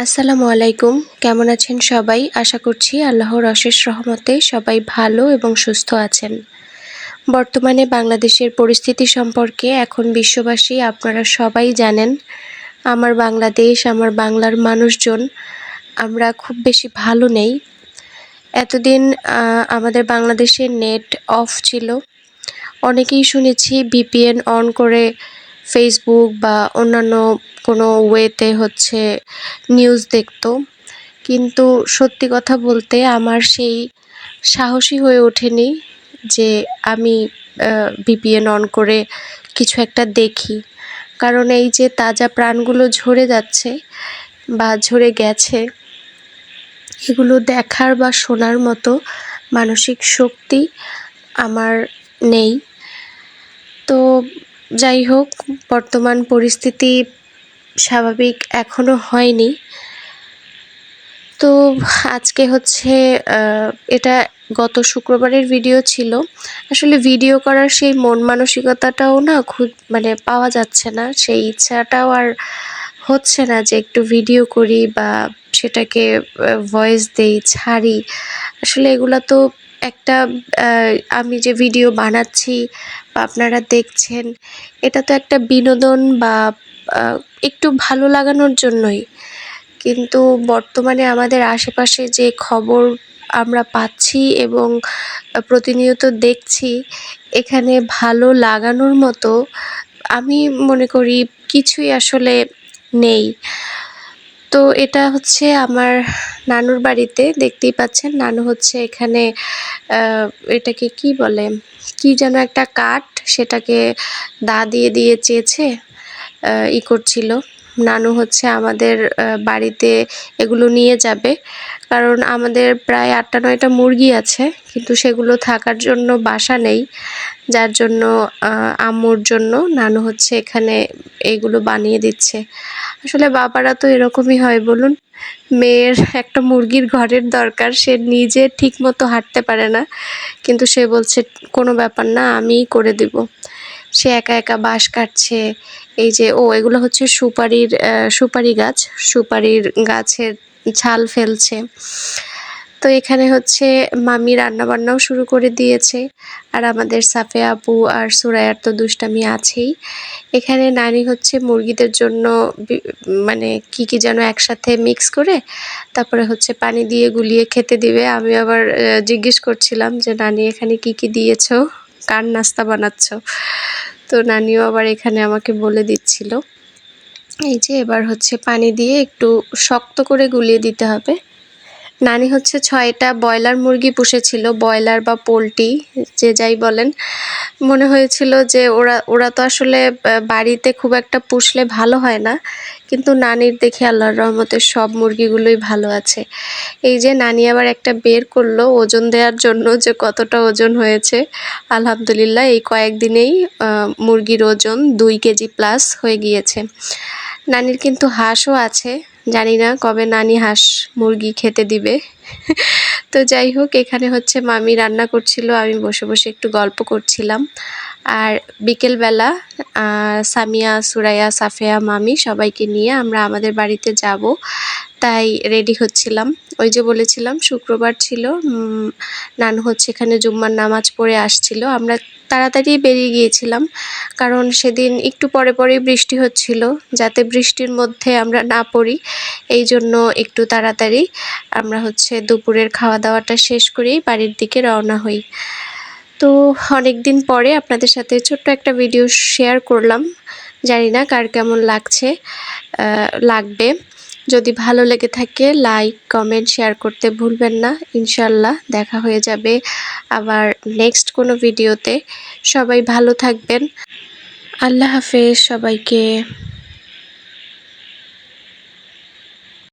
আসসালামু আলাইকুম। কেমন আছেন সবাই? আশা করছি আল্লাহর অশেষ রহমতে সবাই ভালো এবং সুস্থ আছেন। বর্তমানে বাংলাদেশের পরিস্থিতি সম্পর্কে এখন বিশ্ববাসী আপনারা সবাই জানেন। আমার বাংলাদেশ, আমার বাংলার মানুষজন আমরা খুব বেশি ভালো নেই। এতদিন আমাদের বাংলাদেশের নেট অফ ছিল। অনেকেই শুনেছি ভিপিএন অন করে ফেসবুক বা অন্যান্য কোনো ওয়েতে নিউজ দেখতো। কিন্তু সত্যি কথা বলতে আমার সেই সাহসী হয়ে ওঠেনি যে আমি ভিপিএন অন করে কিছু একটা দেখি। কারণ এই যে তাজা প্রাণগুলো ঝরে যাচ্ছে বা ঝরে গেছে, এগুলো দেখার বা শোনার মতো মানসিক শক্তি আমার নেই। তো যাই হোক, বর্তমান পরিস্থিতি স্বাভাবিক এখনো হয়নি। তো আজকে এটা গত শুক্রবারের ভিডিও ছিল। আসলে ভিডিও করার সেই মন মানসিকতাটাও না পাওয়া যাচ্ছে না। সেই ইচ্ছাটাও আর হচ্ছে না যে একটু ভিডিও করি বা সেটাকে ভয়েস দেই, ছাড়ি। আসলে এগুলা তো একটা আমি যে ভিডিও বানাচ্ছি বা আপনারা দেখছেন, এটা তো একটা বিনোদন বা একটু ভালো লাগানোর জন্যই। কিন্তু বর্তমানে আমাদের আশেপাশে যে খবর আমরা পাচ্ছি এবং প্রতিনিয়ত দেখছি, এখানে ভালো লাগানোর মতো আমি মনে করি কিছুই আসলে নেই। তো এটা আমার নানুর বাড়িতে, দেখতেই পাচ্ছেন নানু এখানে এটাকে কি বলে, কি যেন একটা কাঠ, সেটাকে দা দিয়ে চেয়েছে করছিল। নানু আমাদের বাড়িতে এগুলো নিয়ে যাবে, কারণ আমাদের প্রায় 8টা-9টা মুরগি আছে, কিন্তু সেগুলো থাকার জন্য বাসা নেই। যার জন্য আম্মুর জন্য নানু এখানে এগুলো বানিয়ে দিচ্ছে। আসলে বাবারা তো এরকমই হয় বলুন, মেয়ের একটা মুরগির ঘরের দরকার, সে নিজে ঠিক মতো হাঁটতে পারে না, কিন্তু সে বলছে কোনো ব্যাপার না, আমিই করে দিব। সে একা একা বাঁশ কাটছে। এই যে এগুলো সুপারি গাছ, সুপারির গাছের ছাল ফেলছে। তো এখানে মামি রান্নাবান্নাও শুরু করে দিয়েছে। আর আমাদের সাফিয়া আপু আর সুরাইয়ার তো দুষ্টামি আছেই। এখানে নানি মুরগিদের জন্য কি যেন একসাথে মিক্স করে তারপরে পানি দিয়ে গুলিয়ে খেতে দিবে। আমি আবার জিজ্ঞেস করছিলাম যে নানি এখানে কি দিয়েছো, কার নাস্তা বানাচ্ছ? তো নানিও আবার এখানে আমাকে বলে দিচ্ছিল। এই যে এবার পানি দিয়ে একটু শক্ত করে গুলিয়ে দিতে হবে। নানি 6টা ব্রয়লার মুরগি পুষেছিল, ব্রয়লার বা পোলট্রি যে যাই বলেন। মনে হয়েছিল যে ওরা তো আসলে বাড়িতে খুব একটা পুষলে ভালো হয় না, কিন্তু নানির দেখে আল্লাহর রহমতে সব মুরগিগুলোই ভালো আছে। এই যে নানি আবার একটা বের করলো ওজন দেওয়ার জন্য, যে কতটা ওজন হয়েছে। আলহামদুলিল্লাহ এই কয়েকদিনেই মুরগির ওজন 2 কেজি প্লাস হয়ে গিয়েছে। নানির কিন্তু হাঁসও আছে, জানি না কবে নানি হাঁস মুরগি খেতে দিবে। তো যাই হোক, এখানে মামি রান্না করছিল, আমি বসে বসে একটু গল্প করছিলাম। আর বিকেলবেলা সামিয়া, সুরাইয়া, সাফিয়া, মামি সবাইকে নিয়ে আমরা আমাদের বাড়িতে যাব, তাই রেডি হচ্ছিলাম। ওই যে বলেছিলাম শুক্রবার ছিল, নানু এখানে জুম্মার নামাজ পড়ে আসছিল। আমরা তাড়াতাড়ি বেরিয়ে গিয়েছিলাম, কারণ সেদিন একটু পরেই বৃষ্টি হচ্ছিল, যাতে বৃষ্টির মধ্যে আমরা না পড়ি। এই জন্য একটু তাড়াতাড়ি আমরা দুপুরের খাওয়া দাওয়াটা শেষ করেই বাড়ির দিকে রওনা হই। তো অনেক দিন পরে আপনাদের সাথে ছোট্ট একটা ভিডিও শেয়ার করলাম। জানি না কার কেমন লাগবে। যদি ভালো লেগে থাকে লাইক, কমেন্ট, শেয়ার করতে ভুলবেন না। ইনশাল্লাহ দেখা হয়ে যাবে আবার নেক্সট কোনো ভিডিওতে। সবাই ভালো থাকবেন। আল্লাহ হাফেজ সবাইকে।